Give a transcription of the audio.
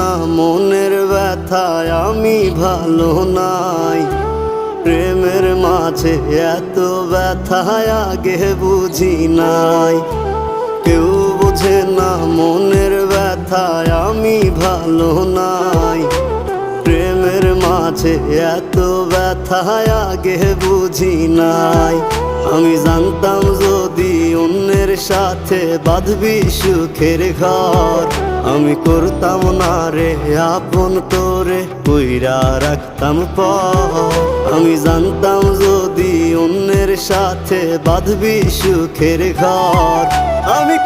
না মনের ব্যথায় আমি ভালো নাই। প্রেমের মাঝে এত ব্যথায় আগে বুঝি নাই। কেউ বোঝে না মনের ব্যথায় আমি ভালো নাই। প্রেমের মাঝে এত ব্যথায় আগে বুঝি নাই। আমি জানতাম যদি অন্যের সাথে বাঁধবি সুখের ঘর, আমি করতাম না রে আপন তোরে কইরা রাখতাম পর। আমি জানতাম যদি অন্যের সাথে বাঁধবি সুখের ঘর, আমি